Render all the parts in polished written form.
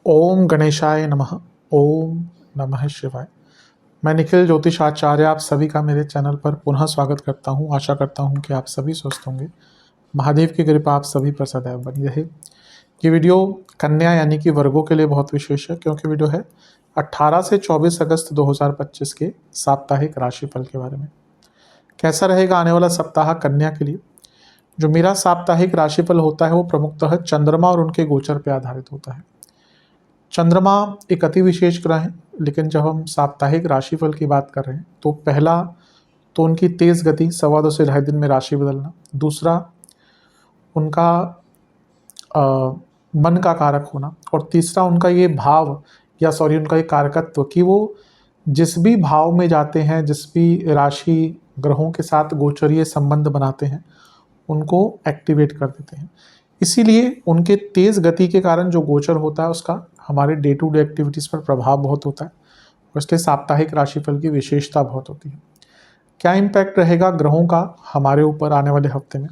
ओम गणेशाय नमः। ओम नमः शिवाय। मैं निखिल ज्योतिष आचार्य आप सभी का मेरे चैनल पर पुनः स्वागत करता हूं। आशा करता हूं कि आप सभी स्वस्थ होंगे। महादेव की कृपा आप सभी पर सदैव बनी रहे। ये वीडियो कन्या यानी कि वर्गों के लिए बहुत विशेष है, क्योंकि वीडियो है 18 से 24 अगस्त 2025 के साप्ताहिक राशिफल के बारे में। कैसा रहेगा आने वाला सप्ताह कन्या के लिए। जो मेरा साप्ताहिक राशिफल होता है वो प्रमुखतः चंद्रमा और उनके गोचर पर आधारित होता है। चंद्रमा एक अति विशेष ग्रह है, लेकिन जब हम साप्ताहिक राशिफल की बात कर रहे हैं तो पहला तो उनकी तेज गति 2.25 से 2.5 दिन में राशि बदलना, दूसरा उनका मन का कारक होना, और तीसरा उनका ये भाव उनका ये कारकत्व कि वो जिस भी भाव में जाते हैं, जिस भी राशि ग्रहों के साथ गोचरीय संबंध बनाते हैं, उनको एक्टिवेट कर देते हैं। इसीलिए उनके तेज गति के कारण जो गोचर होता है उसका हमारे डे टू डे एक्टिविटीज़ पर प्रभाव बहुत होता है, और इसलिए साप्ताहिक राशिफल की विशेषता बहुत होती है। क्या इम्पैक्ट रहेगा ग्रहों का हमारे ऊपर आने वाले हफ्ते में।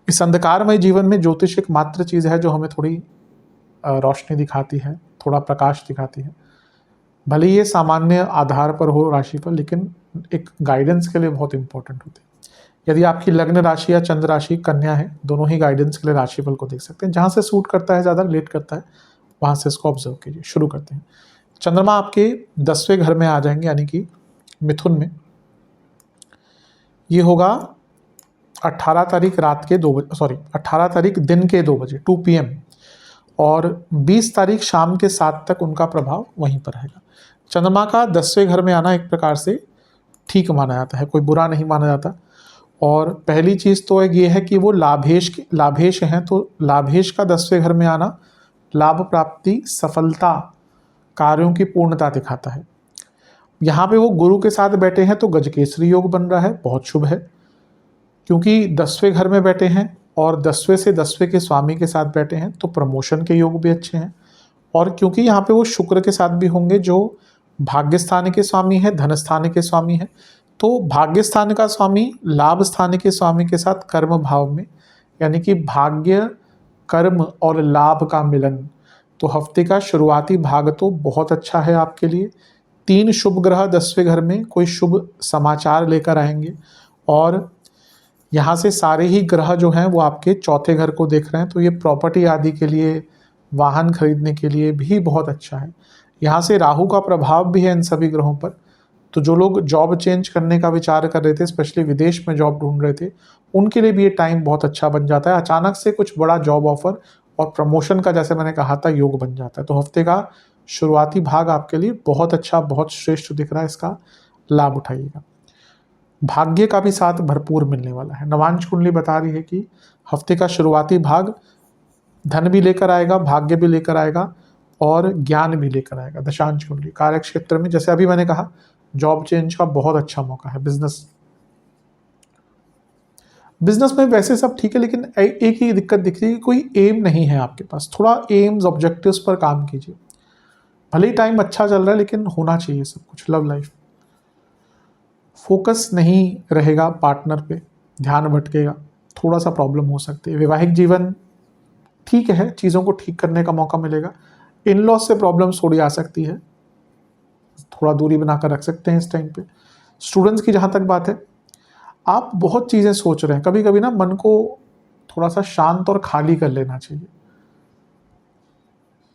इस अंधकारमय जीवन में ज्योतिष एक मात्र चीज़ है जो हमें थोड़ी रोशनी दिखाती है, थोड़ा प्रकाश दिखाती है। भले ये सामान्य आधार पर हो राशिफल, लेकिन एक गाइडेंस के लिए बहुत इंपॉर्टेंट होती है। यदि आपकी लग्न राशि या चंद्र राशि कन्या है, दोनों ही गाइडेंस के लिए राशिफल को देख सकते हैं। जहाँ से सूट करता है, ज़्यादा रिलेट करता है, वहाँ से इसको ऑब्जर्व कीजिए। शुरू करते हैं। चंद्रमा आपके 10वें घर में आ जाएंगे, यानी कि मिथुन में। ये होगा 18 तारीख रात के 18 तारीख दिन के 2 बजे 2 PM, और 20 तारीख शाम के 7 तक उनका प्रभाव वहीं पर रहेगा। चंद्रमा का 10वें घर में आना एक प्रकार से ठीक माना जाता है, कोई बुरा नहीं माना जाता। और पहली चीज़ तो ये है कि वो लाभेश हैं, तो लाभेश का 10वें घर में आना लाभ प्राप्ति, सफलता, कार्यों की पूर्णता दिखाता है। यहाँ पे वो गुरु के साथ बैठे हैं तो गजकेसरी योग बन रहा है, बहुत शुभ है, क्योंकि 10वें घर में बैठे हैं और 10वें से 10वें के स्वामी के साथ बैठे हैं तो प्रमोशन के योग भी अच्छे हैं। और क्योंकि यहाँ पे वो शुक्र के साथ भी होंगे जो भाग्य स्थान के स्वामी है, धन स्थान के स्वामी है, तो भाग्य स्थान का स्वामी लाभ स्थान के स्वामी के साथ कर्म भाव में, यानी कि भाग्य, कर्म और लाभ का मिलन। तो हफ्ते का शुरुआती भाग तो बहुत अच्छा है आपके लिए। 3 शुभ ग्रह 10वें घर में कोई शुभ समाचार लेकर आएंगे, और यहाँ से सारे ही ग्रह जो हैं वो आपके 4थे घर को देख रहे हैं, तो ये प्रॉपर्टी आदि के लिए, वाहन खरीदने के लिए भी बहुत अच्छा है। यहाँ से राहु का प्रभाव भी है इन सभी ग्रहों पर, तो जो लोग जॉब चेंज करने का विचार कर रहे थे, स्पेशली विदेश में जॉब ढूंढ रहे थे, उनके लिए भी ये टाइम बहुत अच्छा बन जाता है। अचानक से कुछ बड़ा जॉब ऑफर और प्रमोशन का, जैसे मैंने कहा था, योग बन जाता है। तो हफ्ते का शुरुआती भाग आपके लिए बहुत अच्छा, बहुत श्रेष्ठ दिख रहा है, इसका लाभ उठाइएगा। भाग्य का भी साथ भरपूर मिलने वाला है। नवांश कुंडली बता रही है कि हफ्ते का शुरुआती भाग धन भी लेकर आएगा, भाग्य भी लेकर आएगा और ज्ञान भी लेकर आएगा। दशांश कुंडली कार्य क्षेत्र में, जैसे अभी मैंने कहा, जॉब चेंज का बहुत अच्छा मौका है। बिजनेस में वैसे सब ठीक है, लेकिन एक ही दिक्कत दिख रही है कि कोई एम नहीं है आपके पास। थोड़ा एम्स, ऑब्जेक्टिव्स पर काम कीजिए। भले ही टाइम अच्छा चल रहा है, लेकिन होना चाहिए सब कुछ। लव लाइफ फोकस नहीं रहेगा, पार्टनर पे ध्यान भटकेगा, थोड़ा सा प्रॉब्लम हो सकती है। वैवाहिक जीवन ठीक है, चीज़ों को ठीक करने का मौका मिलेगा। इन लॉज से प्रॉब्लम थोड़ी आ सकती है, थोड़ा दूरी बनाकर रख सकते हैं इस टाइम पे। स्टूडेंट्स की जहाँ तक बात है, आप बहुत चीज़ें सोच रहे हैं, कभी कभी ना मन को थोड़ा सा शांत और खाली कर लेना चाहिए।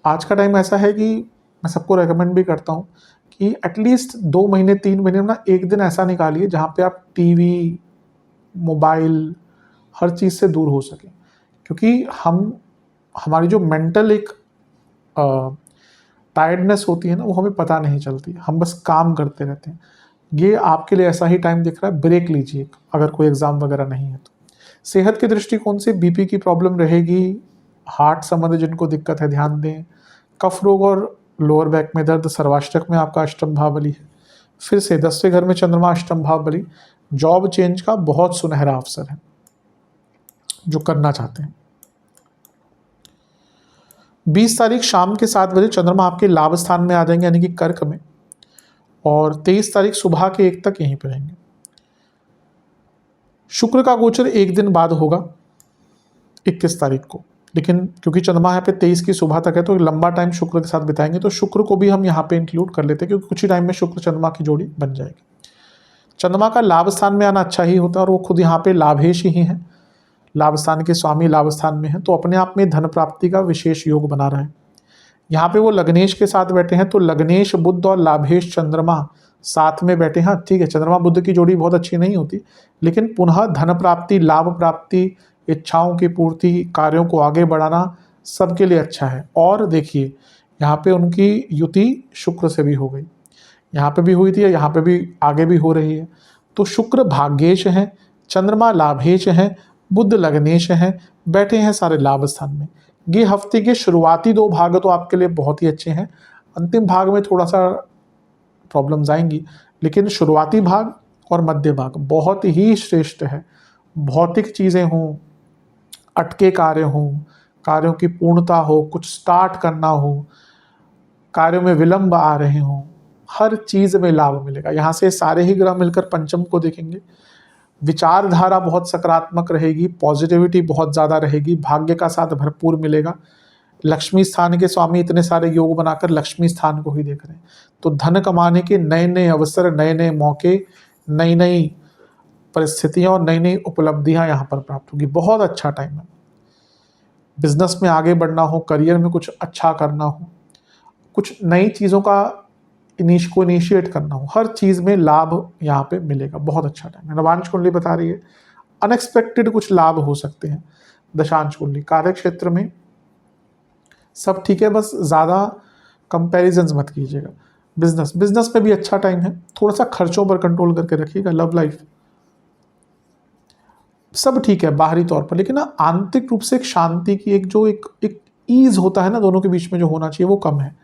आज का टाइम ऐसा है कि मैं सबको रेकमेंड भी करता हूँ कि एटलीस्ट 2 महीने 3 महीने में ना एक दिन ऐसा निकालिए जहाँ पे आप टीवी, मोबाइल, हर चीज़ से दूर हो सकें। क्योंकि हमारी जो मेंटल एक टायर्डनेस होती है ना, वो हमें पता नहीं चलती, हम बस काम करते रहते हैं। ये आपके लिए ऐसा ही टाइम दिख रहा है, ब्रेक लीजिए अगर कोई एग्ज़ाम वगैरह नहीं है तो। सेहत के दृष्टिकोण से बीपी की प्रॉब्लम रहेगी, हार्ट संबंधी जिनको दिक्कत है ध्यान दें। कफ रोग और लोअर बैक में दर्द, सर्वाष्टक में आपका अष्टम भाव बली है। फिर से 10वें घर में चंद्रमा, अष्टम भाव बली, जॉब चेंज का बहुत सुनहरा अवसर है जो करना चाहते हैं। 20 तारीख शाम के 7 बजे चंद्रमा आपके लाभ स्थान में आ जाएंगे, यानी कि कर्क में, और 23 तारीख सुबह के 1 तक यहीं पर रहेंगे। शुक्र का गोचर एक दिन बाद होगा, 21 तारीख को, लेकिन क्योंकि चंद्रमा यहाँ पे 23 की सुबह तक है तो लंबा टाइम शुक्र के साथ बिताएंगे, तो शुक्र को भी हम यहाँ पे इंक्लूड कर लेते हैं क्योंकि कुछ ही टाइम में शुक्र चंद्रमा की जोड़ी बन जाएगी। चंद्रमा का लाभ स्थान में आना अच्छा ही होता है और वो खुद यहाँ पे लाभेश ही है, लाभ स्थान के स्वामी लाभ स्थान में है, तो अपने आप में धन प्राप्ति का विशेष योग बना रहे हैं। यहाँ पे वो लग्नेश के साथ बैठे हैं, तो लग्नेश बुध और लाभेश चंद्रमा साथ में बैठे हैं। ठीक है, चंद्रमा बुध की जोड़ी बहुत अच्छी नहीं होती, लेकिन पुनः धन प्राप्ति, लाभ प्राप्ति, इच्छाओं की पूर्ति, कार्यों को आगे बढ़ाना सबके लिए अच्छा है। और देखिए यहाँ पे उनकी युति शुक्र से भी हो गई, यहाँ पे भी हुई थी, यहाँ पे भी आगे भी हो रही है। तो शुक्र भाग्येश हैं, चंद्रमा लाभेश हैं, बुध लग्नेश हैं, बैठे हैं सारे लाभ स्थान में। ये हफ्ते के शुरुआती 2 भाग तो आपके लिए बहुत ही अच्छे हैं, अंतिम भाग में थोड़ा सा प्रॉब्लम्स आएंगी, लेकिन शुरुआती भाग और मध्य भाग बहुत ही श्रेष्ठ है। भौतिक चीज़ें हों, अटके कार्य हों, कार्यों की पूर्णता हो, कुछ स्टार्ट करना हो, कार्यों में विलंब आ रहे हों, हर चीज़ में लाभ मिलेगा। यहाँ से सारे ही ग्रह मिलकर पंचम को देखेंगे, विचारधारा बहुत सकारात्मक रहेगी, पॉजिटिविटी बहुत ज़्यादा रहेगी, भाग्य का साथ भरपूर मिलेगा। लक्ष्मी स्थान के स्वामी इतने सारे योग बनाकर लक्ष्मी स्थान को ही देख रहे हैं, तो धन कमाने के नए नए अवसर, नए नए मौके, नई नई परिस्थितियाँ और नई नई उपलब्धियाँ यहाँ पर प्राप्त होगी। बहुत अच्छा टाइम है, बिजनेस में आगे बढ़ना हो, करियर में कुछ अच्छा करना हो, कुछ नई चीज़ों का इनिशिएट करना हो, हर चीज़ में लाभ यहाँ पे मिलेगा। बहुत अच्छा टाइम है। नवांश कुंडली बता रही है अनएक्सपेक्टेड कुछ लाभ हो सकते हैं। दशांश कुंडली कार्य क्षेत्र में सब ठीक है, बस ज़्यादा कंपैरिजंस मत कीजिएगा। बिजनेस में भी अच्छा टाइम है, थोड़ा सा खर्चों पर कंट्रोल करके रखिएगा। लव लाइफ सब ठीक है बाहरी तौर पर, लेकिन ना आंतरिक रूप से एक शांति की एक ईज होता है ना दोनों के बीच में जो होना चाहिए वो कम है।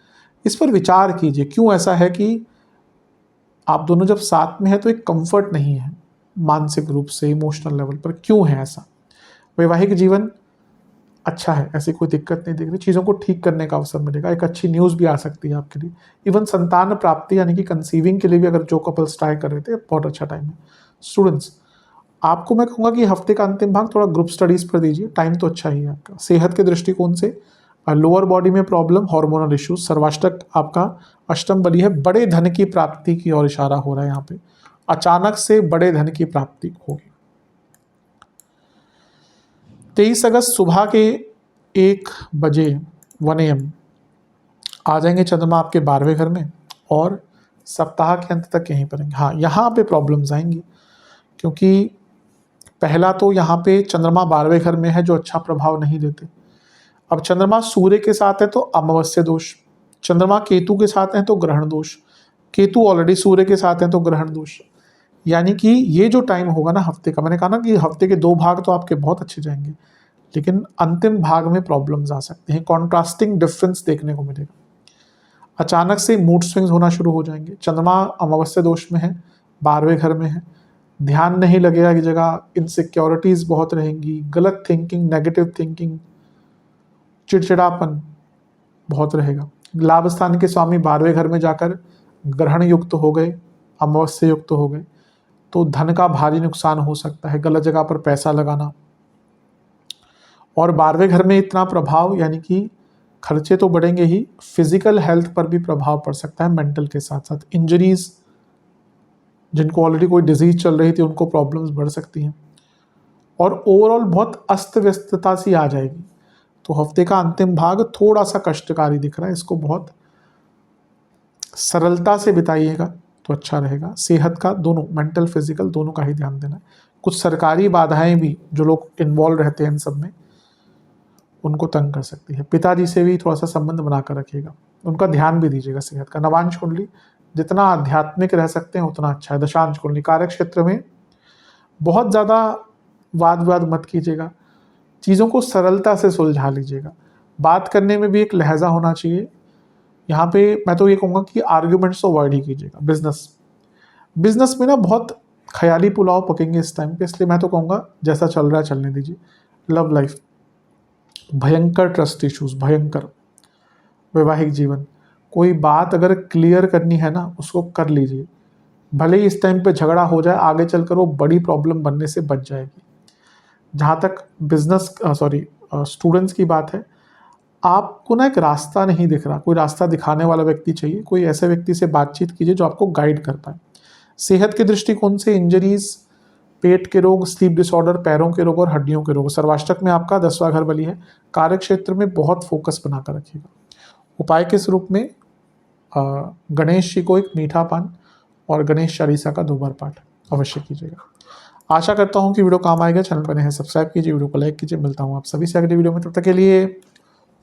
इस पर विचार कीजिए, क्यों ऐसा है कि आप दोनों जब साथ में है तो एक कंफर्ट नहीं है मानसिक रूप से, इमोशनल लेवल पर, क्यों है ऐसा। वैवाहिक जीवन अच्छा है, ऐसी कोई दिक्कत नहीं दिख रही, चीज़ों को ठीक करने का अवसर मिलेगा, एक अच्छी न्यूज़ भी आ सकती है आपके लिए। इवन संतान प्राप्ति यानी कि कंसीविंग के लिए भी अगर जो कपल्स ट्राई कर रहे थे, बहुत अच्छा टाइम है। स्टूडेंट्स, आपको मैं कहूँगा कि हफ्ते का अंतिम भाग थोड़ा ग्रुप स्टडीज़ पर दीजिए, टाइम तो अच्छा ही है आपका। सेहत के दृष्टिकोण से लोअर बॉडी में प्रॉब्लम, हार्मोनल इश्यूज, सर्वाष्टक आपका अष्टम बली है, बड़े धन की प्राप्ति की ओर इशारा हो रहा है। यहाँ पे अचानक से बड़े धन की प्राप्ति होगी। 23 अगस्त सुबह के 1 बजे 1 AM आ जाएंगे चंद्रमा आपके 12वें घर में और सप्ताह के अंत तक यहीं पर रहेंगे। हाँ, यहाँ पे प्रॉब्लम्स आएंगी क्योंकि पहला तो यहाँ पे चंद्रमा 12वें घर में है जो अच्छा प्रभाव नहीं देते। अब चंद्रमा सूर्य के साथ है तो अमावस्या दोष, चंद्रमा केतु के साथ है तो ग्रहण दोष, केतु ऑलरेडी सूर्य के साथ है तो ग्रहण दोष। यानी कि ये जो टाइम होगा ना हफ्ते का, मैंने कहा ना कि हफ्ते के 2 भाग तो आपके बहुत अच्छे जाएंगे, लेकिन अंतिम भाग में प्रॉब्लम्स आ सकते हैं, कॉन्ट्रास्टिंग डिफरेंस देखने को मिलेगा। अचानक से मूड स्विंग्स होना शुरू हो जाएंगे। चंद्रमा अमावस्या दोष में है, 12वें घर में है, ध्यान नहीं लगेगा की जगह, इनसिक्योरिटीज बहुत रहेंगी, गलत थिंकिंग, नेगेटिव थिंकिंग, चिड़चिड़ापन बहुत रहेगा। लाभ स्थान के स्वामी 12वें घर में जाकर ग्रहण युक्त हो गए, अमावस्या युक्त हो गए, तो धन का भारी नुकसान हो सकता है, गलत जगह पर पैसा लगाना। और 12वें घर में इतना प्रभाव यानी कि खर्चे तो बढ़ेंगे ही, फिजिकल हेल्थ पर भी प्रभाव पड़ सकता है, मेंटल के साथ साथ इंजरीज, जिनको ऑलरेडी कोई डिजीज चल रही थी उनको प्रॉब्लम्स बढ़ सकती हैं और ओवरऑल बहुत अस्त व्यस्तता सी आ जाएगी। तो हफ्ते का अंतिम भाग थोड़ा सा कष्टकारी दिख रहा है, इसको बहुत सरलता से बिताइएगा तो अच्छा रहेगा। सेहत का दोनों, मेंटल फिजिकल दोनों का ही ध्यान देना है। कुछ सरकारी बाधाएं भी जो लोग इन्वॉल्व रहते हैं इन सब में उनको तंग कर सकती है। पिताजी से भी थोड़ा सा संबंध बनाकर रखिएगा, उनका ध्यान भी दीजिएगा सेहत का। नवांश कुंडली जितना आध्यात्मिक रह सकते हैं उतना अच्छा है। दशांश कुंडली कार्य क्षेत्र में बहुत ज़्यादा वाद विवाद मत कीजिएगा, चीज़ों को सरलता से सुलझा लीजिएगा। बात करने में भी एक लहजा होना चाहिए। यहाँ पे मैं तो ये कहूँगा कि आर्ग्यूमेंट्स तो अवॉइड ही कीजिएगा। बिजनेस में ना बहुत ख्याली पुलाव पकेंगे इस टाइम पे, इसलिए मैं तो कहूँगा जैसा चल रहा है चलने दीजिए। लव लाइफ भयंकर, ट्रस्ट इश्यूज भयंकर, वैवाहिक जीवन कोई बात अगर क्लियर करनी है ना उसको कर लीजिए, भले ही इस टाइम पे झगड़ा हो जाए, आगे चलकर वो बड़ी प्रॉब्लम बनने से बच जाएगी। जहाँ तक स्टूडेंट्स की बात है, आपको ना एक रास्ता नहीं दिख रहा, कोई रास्ता दिखाने वाला व्यक्ति चाहिए, कोई ऐसे व्यक्ति से बातचीत कीजिए जो आपको गाइड कर पाए। सेहत के दृष्टिकोण से इंजरीज, पेट के रोग, स्लीप डिसऑर्डर, पैरों के रोग और हड्डियों के रोग। सर्वाष्टक में आपका 10वां घर बली है। कार्य क्षेत्र में बहुत फोकस बनाकर रखिएगा। उपाय के स्वरूप में गणेश जी को एक मीठा पान और गणेश चालीसा का 2 बार पाठ अवश्य कीजिएगा। आशा करता हूँ कि वीडियो काम आएगा। चैनल पर नए हैं सब्सक्राइब कीजिए, वीडियो को लाइक कीजिए। मिलता हूँ आप सभी से अगली वीडियो में, तब तक के लिए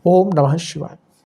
ओम नमः शिवाय।